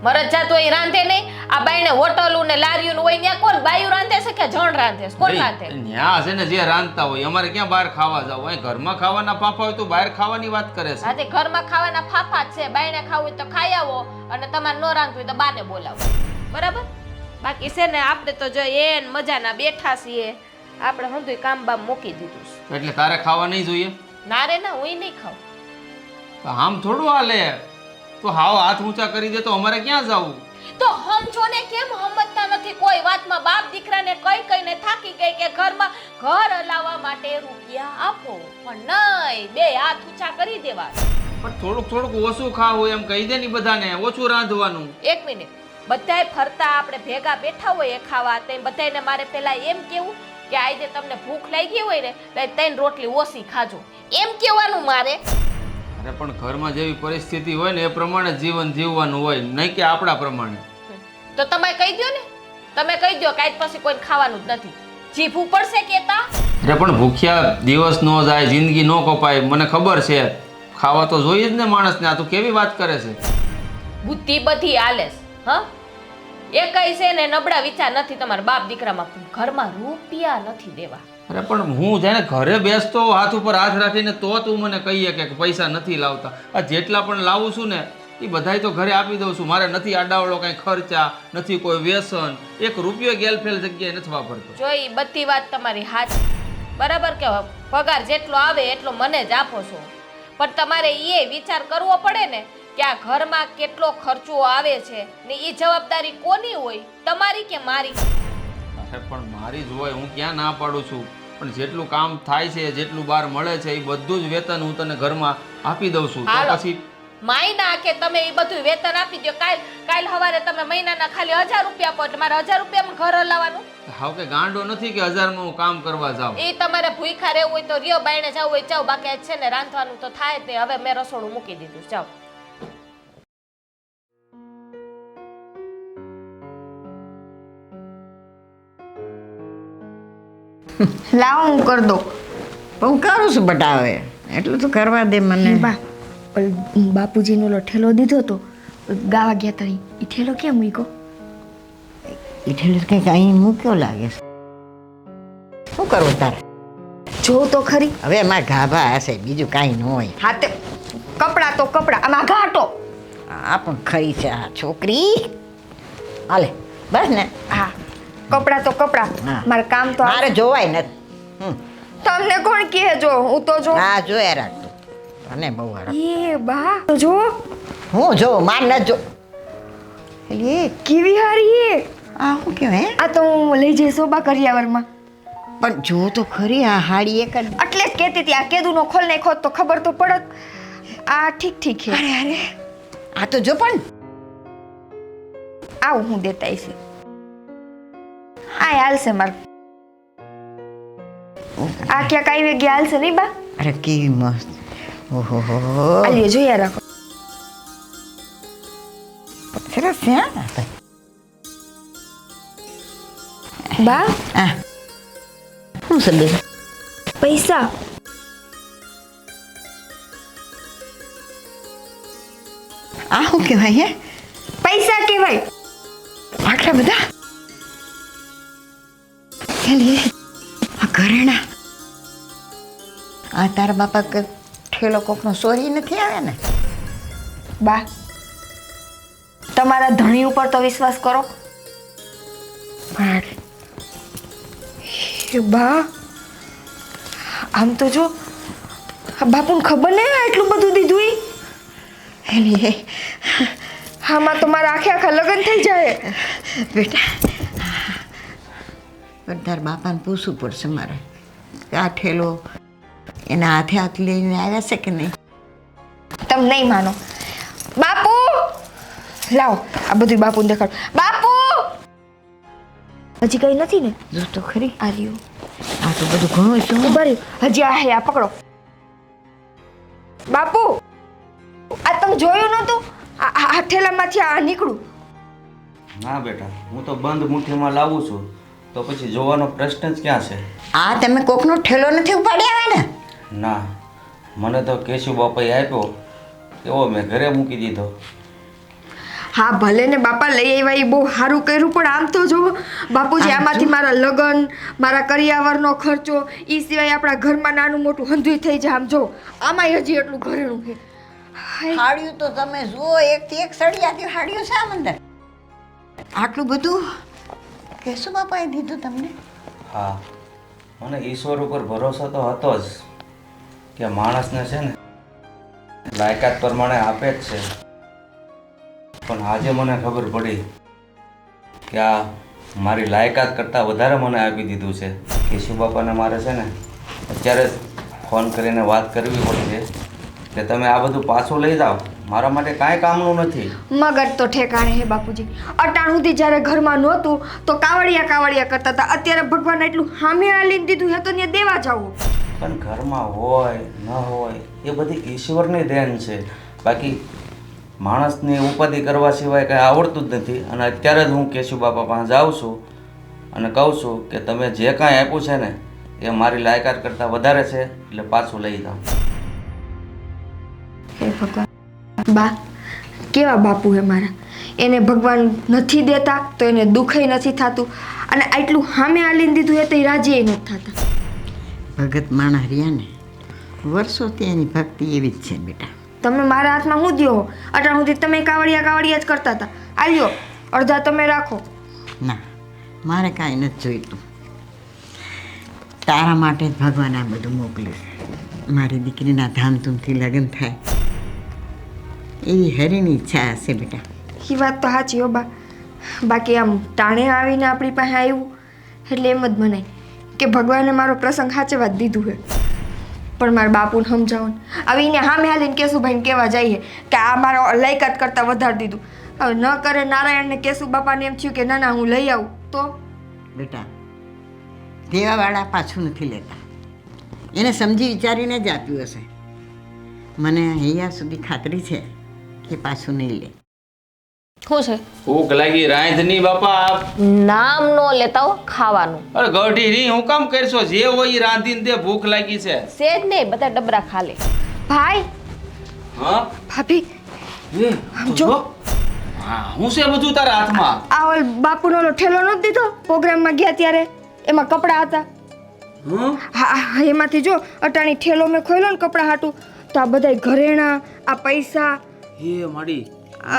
મરજજાત હોય એ રાંધે નહીં? આ બાઈને હોટલું ને લારીયું હોય ત્યાં કોણ બાયું રાંધે છે કે જણ રાંધે છે? કોણ રાંધે? ન્યા છે ને જે રાંધતા હોય. અમારે ક્યાં બહાર ખાવા જાવ? અહીં ઘરમાં ખાવાના ફાફા હોય તો બહાર ખાવાની વાત કરે છે. આજે ઘરમાં ખાવાના ફાફા જ છે. બાઈને ખાવું હોય તો ખાઈ આવો અને તમારે ન રાંધવું હોય તો બાને બોલાવો. બરાબર? બાકી છે ને આપણે તો જો એન મજાના બેઠા છીએ. આપણે હંધુય કામ બામ મૂકી દીધું છે. એટલે તારે ખાવા નહીં જોઈએ? ના રે ના, હું નહીં ખાઉં. તો આમ થોડું હાલે. તો હાવ હાથ ઊંચા કરી દે તો અમારે ક્યાં જવું? તો સમજો ને કેમ સમજતા નથી કોઈ વાતમાં? બાપ દીકરાને કઈને થાકી ગઈ કે ઘરમાં ઘર હલાવવા માટે રૂપિયા આપો, પણ નહીં, બે હાથ ઊંચા કરી દેવા. પણ થોડુંક ઓછું ખાવું એમ કહી દે ને બધાને, ઓછું રાંધવાનું. એક મિનિટ, બધાય ફરતા આપણે ભેગા બેઠા હોય ખાવા, તો બધાને મારે પેલા એમ કેવું કે આજે તમને ભૂખ લાગી હોય ને તો 3 રોટલી ઓછી ખાજો, એમ કહેવાનું મારે? અરે પણ ઘરમાં જેવી પરિસ્થિતિ હોય ને એ પ્રમાણે જીવન જીવવાનું હોય, નહીં કે આપણા પ્રમાણે. તો તમે કહી દો ને, તમે કહી દો કે આજ પછી કોઈ ખાવાનું જ નથી. જીભું પડશે કેતા? અરે પણ ભૂખ્યા દિવસ નો જાય, જિંદગી નો કપાય. મને ખબર છે, ખાવા તો જોઈએ જ ને માણસને. આ તું કેવી વાત કરે છે? બુદ્ધિ બધી હાલે છે. હા, એ કઈ છે ને નબળા વિચાર નથી તમારા બાપ દીકરામાં. ઘરમાં રૂપિયા નથી દેવા. અરે પણ હું જાણે ઘરે બેસતો હાથ ઉપર હાથ રાખીને તો તું મને કહીએ કે પૈસા નથી લાવતા. આ જેટલા પણ લાવું છું ને એ બધાય તો ઘરે આપી દઉં છું. મારે નથી આડાવડો કાંઈ ખર્ચા, નથી કોઈ વ્યસન, 1 રૂપિયો ગેલફેલ જગ્યાએ નથી વાપરતો. જો એ બધી વાત તમારી હાચી, બરાબર કે પગાર જેટલો આવે એટલો મને જ આપો છો, પણ તમારે એ વિચાર કરવો પડે ને કે આ ઘરમાં કેટલો ખર્ચો આવે છે ને એ જવાબદારી કોની હોય, તમારી કે મારી? અરે પણ મારી જ હોય, હું ક્યાં ના પાડું છું. પણ જેટલું કામ થાય છે, જેટલું બહાર મળે છે એ બધું જ વેતન હું તને ઘરમાં આપી દઉં છું. તો પછી મહિના કે તમે એ બધું વેતન આપી દો. કાલ સવારે તમે મહિનાના ખાલી 1000 રૂપિયા આપો એટલે મારે 1000 રૂપિયામાં ઘર હલાવવાનું? હાવ કે ગાંડો નથી કે 1000માં હું કામ કરવા જાઉં. એ તમારે ભૂખ્યા રહેવું હોય તો રિયો બાયણે જવું હોય જાઓ, બાકી આજ છે ને રાંધવાનું તો થાય જ નહીં. હવે મેં રસોડું મૂકી દીધું, જાઓ. લાવો હું કરી દઉં. પણ હું કરું છું બટા, હવે એટલું તો કરવા દે મને. બા બાપુજીનો ઓલો ઠેલો દીધો તો ગાવા ગયા તરી એ ઠેલો કેમ મૂક્યો? એટલે કંઈક અહીં મૂક્યો લાગે છે. શું કરવું તારે? જો તો ખરી. હવે એમાં ગાભા હશે, બીજું કાંઈ ન હોય. હા તે કપડા તો કપડા, આમાં ઘાટો. આ પણ ખરી છે આ છોકરી. હાલે બસ ને. હા કપડા તો કપડા. હા. મારે કામ તો મારે જોવાય નથી. તમને કોણ કહે? જો હું તો જો. હા જોયા રાખતું અને બહુ હરખ. એ બા તો જો હું જો માર ન જો. એટલે એ કેવી હારી એ. આ શું કહેવાય? આ તો હું લઈ જઈશ શોભા કરિયાવરમાં. પણ જો તો ખરી આ હાડી એક જ. એટલે જ કહેતી હતી આ કેદુનો ખોલ નાખ્યો તો ખબર તો પડત. આ ઠીક ઠીક છે. અરે અરે આ તો જો પણ આવું હું દેતા આવીશ. આ હાલશે માર. આ ક્યાંક આવી ગયા હાલશે નહીં બા? અરે કેવી મસ્ત. ઓહો હો આ લ્યો જોયા રાખો. સરસ છે હા. બા આ શું છે બેન? પૈસા. આ શું કહેવાય હે? પૈસા કહેવાય. આટલા બધા? ચાલી આ ઘરેણા. આ તારા બાપા કે ઠેલો કોકનો સોરી નથી આવે ને? બા તમારા ધણી ઉપર તો વિશ્વાસ કરો. એ બા આમ તો જો આ બાપુને ખબર નહીં આટલું બધું દીધું ઈ. એલી આમાં તો મારા આખે આખા લગ્ન થઈ જાય. બેટા પણ તારા બાપાને પૂછવું પડશે મારે કે આ ઠેલો એના હાથે હાથ લઈને આવ્યા છે કે નહીં. તમે નહીં માનો. બાપુ લાવો આ બધું બાપુને દેખાડો. બાપુ હજી કઈ નથી ને? જો તો ખરી આ રહ્યું. આ તો બધું ઘણું છે. ઉભા રહ્યું. હજી આ હે આ પકડો. બાપુ આ તમે જોયું નતું? આ ઠેલામાંથી આ નીકળું. ના બેટા, હું તો બંધ મુઠ્ઠીમાં લાવું છું, તો પછી જોવાનો પ્રશ્ન જ ક્યાં છે? આ તમે કોકનો ઠેલો નથી ઉપાડી આવ્યા ને? ના, મને તો કેશુ બાપાએ આપ્યો એવો મેં ઘરે મૂકી દીધો. હા ભલે ને બાપા લઈ આવ્યા એ બહુ સારું કર્યું, પણ આમ તો જો બાપુજી આમાંથી મારા લગ્ન મારા કરિયાવરનો ખર્ચો એ સિવાય આપણા ઘરમાં નાનું મોટું હંધુય થઈ જાય. આમ જો આમાં હજી એટલું ઘરેણું છે. હાડિયું તો તમે જુઓ, એકથી એક સળિયાથી હાડિયું છે આમ અંદર. આટલું બધું કેશુ બાપાએ દીધું તમને? હા, મને ઈશ્વર ઉપર ભરોસો તો હતો જ કે માણસને છે ને લાયકાત પ્રમાણે આપે જ છે. પણ આજે મને ખબર પડી કે આ મારી લાયકાત કરતાં વધારે મને આપી દીધું છે. કેશુ બાપાને મારે છે ને અત્યારે ફોન કરીને વાત કરવી પડશે કે તમે આ બધું પાછું લઈ જાઓ, મારા માટે કાંઈ કામનું નથી. મગજ તો ઠેકાણે હે બાપુજી. અટાણ સુધી જ્યારે ઘરમાં નહોતું તો કાવડિયા કાવડિયા કરતા હતા. અત્યારે ભગવાન એટલું સામે આલીને દીધું હે તો ત્યાં દેવા જાવું. પણ ઘરમાં હોય ન હોય એ બધી ઈશ્વરની દેન છે. બાકી માણસની ઉપાધિ કરવા સિવાય કંઈ આવડતું જ નથી. અને અત્યારે જ હું કેશુ બાપા પાસે જાઉં છું અને કહું છું કે તમે જે કાંઈ આપ્યું છે ને એ મારી લાયકાત કરતાં વધારે છે, એટલે પાછું લઈ જાઓ. હે ભગવાન. બા કેવા બાપુ હે મારા. એને ભગવાન નથી દેતા તો એને દુઃખય નથી થતું, અને આટલું સામે આલીને દીધું એ તો એ રાજી નથી થતા. ભગત માણસ રહ્યા ને વર્ષોથી એની ભક્તિ એવી જ છે બેટા. તમે મારા હાથમાં હું દ્યો? અટાણ સુધી તમે કાવડિયા કાવડિયા જ કરતા હતા. આલ્યો અડધા તમે રાખો. ના, મારે કાંઈ નથી જોઈતું. તારા માટે જ ભગવાન આ બધું મોકલે છે. મારી દીકરીના ધામધૂમથી લગ્ન થાય એવી હરીની ઈચ્છા હશે બેટા. એ વાત તો સાચી હો બા. બાકી આમ ટાણે આવીને આપણી પાસે આવ્યું એટલે એમ જ મનાય કે ભગવાને મારો પ્રસંગ સાચવવા જ દીધું છે. પણ મારા બાપુને સમજાવું આવીને સામે હાલીને કેશુભાઈને કહેવા જઈએ કે આ મારો લાયકાત કરતાં વધારી દીધું. હવે ન કરે નારાયણને કેશુ બાપાને એમ થયું કે ના ના હું લઈ આવું તો બેટા દેવાવાળા પાછું નથી લેતા. એને સમજી વિચારીને જ આપ્યું હશે. મને અહીંયા સુધી ખાતરી છે કે પાછું નહીં લે. શું છે? ભૂખ લાગી રાંધની બાપા. નામ નો લેતા હો ખાવાનું. અરે ગઢી રી હું કામ કરશો? જે હોય ઈ રાંધીને દે. ભૂખ લાગી છે. સેજ નહીં, બધા ડબરા ખાલે. ભાઈ હા ભાભી એ જો. હા હું છે બધું તારા હાથમાં? આ ઓલ બાપુનો ઓલો ઠેલો નહોતો દીધો પ્રોગ્રામમાં ગયા ત્યારે, એમાં કપડાં હતા. હં? હા એમાંથી જો અટાણી ઠેલો મેં ખોલ્યો ને કપડાં હાટું, તો આ બધાય ઘરેણા, આ પૈસા, હે માડી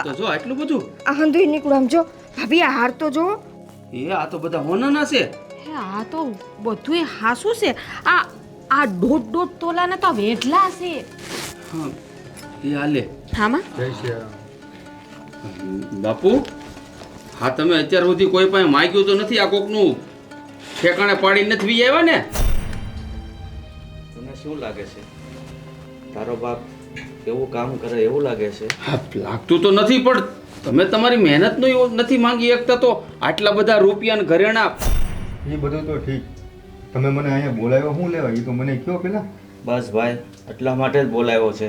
તો જો આટલું બધું. આ હંધુય નીકળું. આમ જો ભાભી આ હાર તો જો. એ આ તો બધા હોનાના છે. હે આ તો બધુંય હાસું છે. આ દોઢ તોલાના તો વેઢલા છે. હા એ હાલે. હામાં બાપુ હા તમે અત્યાર સુધી કોઈ પાસે માગ્યું તો નથી? આ કોકનું ઠેકાણે પાડી નથી વી આવ્યા ને? તને શું લાગે છે તારો બાપ એવું કામ કરે એવું લાગે છે? હા લાગતું તો નથી, પણ તમે તમારી મહેનતનો નથી માંગી શકતા તો આટલા બધા રૂપિયા ને ઘરેણા. એ બધું તો ઠીક, તમે મને અહીંયા બોલાવ્યો શું લેવા એ તો મને કયો પેલા. બસ ભાઈ એટલા માટે જ બોલાવ્યો છે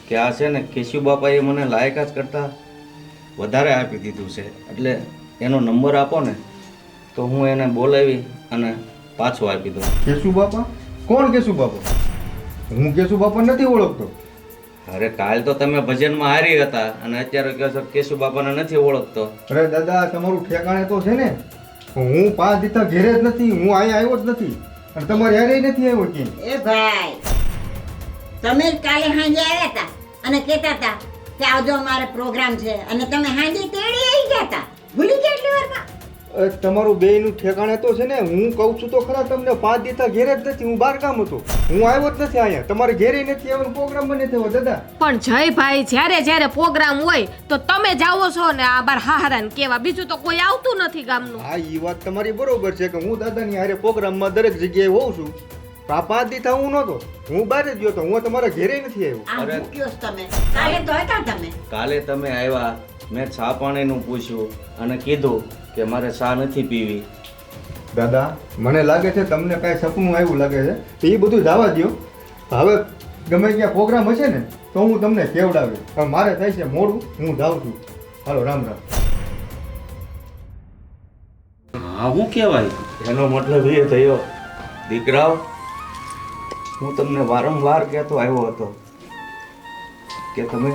કે આ છે ને કેશુ બાપાએ મને લાયકાત કરતાં વધારે આપી દીધું છે, એટલે એનો નંબર આપો ને તો હું એને બોલાવી અને પાછો આપી દઉં. કેશુ બાપા? કોણ કેશુ બાપા? હું કેશુ બાપા નથી ઓળખતો. અરે કાલ તો તમે ભજનમાં હારી હતા અને અત્યારે કહો છો કેશુ બાપાને નથી ઓળખતો. અરે દાદા તમારું ઠેકાણે તો છે ને. હું 5 દીથા ઘેરે જ નથી, હું અહીંયા આવ્યો જ નથી અને તમારે યારે નથી આવ્યો કે. એ ભાઈ, તમે જ કાલે સાંજે આવ્યા હતા અને કહેતા હતા કે આવજો અમારે પ્રોગ્રામ છે, અને તમે સાંજે તેડી આવી ગયા હતા. ભૂલી ગયા એટલી વારમાં? તમારું બેયનું ઠેકાણે તો છે ને. હું કહું છું તો ખરા તમને 5 દીથા ઘેરે જ નથી, હું બહાર કામ હતો, હું આવ્યો જ નથી અહીંયા. તમારે ઘેરે નથી આવ્યો, પ્રોગ્રામમાં નથી આવ્યો દાદા. પણ જયભાઈ જ્યારે પ્રોગ્રામ હોય તો તમે જાઓ છો ને આ બાર હારાને કેવા, બીજું તો કોઈ આવતું નથી ગામનું. હા એ વાત તમારી બરોબર છે કે હું દાદાની હારે પ્રોગ્રામમાં દરેક જગ્યાએ હોઉં છું. આ 5 દીથા હું નહોતો, હું બહાર જ ગયો હતો, હું તમારા ઘેરે નથી આવ્યો. આ અરે. મૂક્યો છો તમે. કાલે તો હતા તમે. કાલે તમે આવ્યા, મેં ચા પાણીનું પૂછ્યું અને કીધું કે મારે ચા નથી પીવી. દાદા મને લાગે છે તમને કાંઈ સપનું આવ્યું લાગે છે, તો એ બધું જવા દ્યો. હવે ગમે ત્યાં પ્રોગ્રામ હશે ને તો હું તમને કેવડાવી. હવે મારે થાય છે મોડું, હું જાઉં છું. હાલો રામ રામ. હા હું કહેવાય? એનો મતલબ એ થયો દીકરાઓ, હું તમને વારંવાર કહેતો આવ્યો હતો કે તમે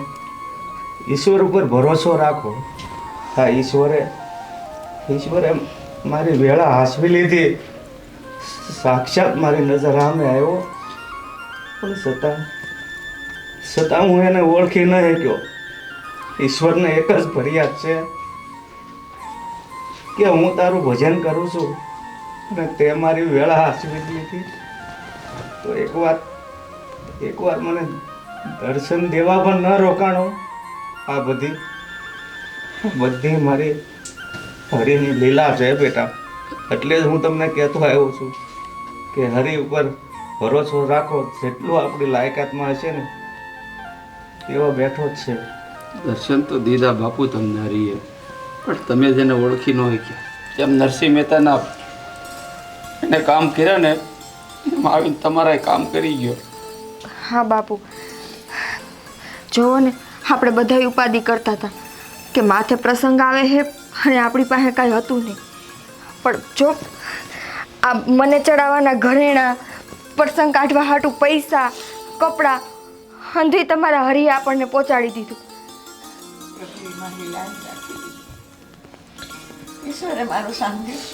ઈશ્વર ઉપર ભરોસો રાખો. હા ઈશ્વરે મારી વેળા હાંસવી લીધી, સાક્ષાત મારી નજર સામે આવ્યો, પણ છતાં હું એને ઓળખી ન શક્યો. ઈશ્વરને એક જ ફરિયાદ છે કે હું તારું ભજન કરું છું અને તે મારી વેળા હાંસવી લીધી. તો એકવાર મને દર્શન દેવા પણ ન રોકાણો. આ બધી મારી હરિની લીલા છે બેટા. એટલે જ હું તમને કહેતો આવ્યો છું કે હરિ ઉપર ભરોસો રાખો. જેટલું આપણી લાયકાતમાં હશે ને એવો બેઠો જ છે. દર્શન તો દીધા બાપુ તમને હરીએ, પણ તમે જેને ઓળખી ન શક્યા. જેમ નરસિંહ મહેતાના એને કામ કર્યા ને એમ આવીને તમારા કામ કરી ગયો. હા બાપુ, જોવો ને આપણે બધા ઉપાધિ કરતા હતા કે માથે પ્રસંગ આવે છે અને આપણી પાસે કાંઈ હતું નહીં. પણ જો આ મને ચડાવવાના ઘરેણા, પ્રસંગ કાઢવા હાટું પૈસા, કપડાં, હંધી તમારા હરિએ આપણને પહોંચાડી દીધું. ઈશ્વરે મારું સાંભળ્યું.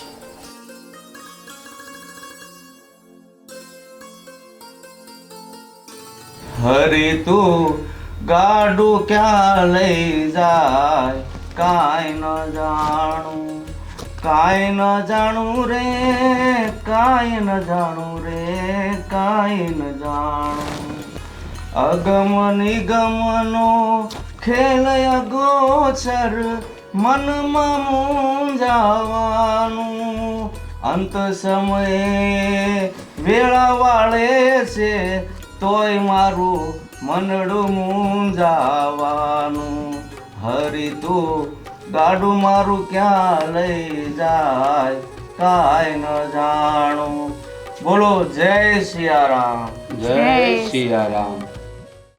હરી તું ગાડું ક્યાં લઈ જાય કાંઈ ન જાણું, કાંઈ ન જાણું રે, કાંઈ ન જાણું રે, કાંઈ ન જાણું. અગમ નિગમનો ખેલ અગોચર મનમાં મૂંઝાવાનું, અંત સમયે વેળા વાળે છે તોય મારું મનડું મૂંઝાવાનું. હરી તું ગાડું મારું ક્યાં લઈ જાય કાંઈ ન જાણ. બોલો જય સિયારામ. જય સિયારામ.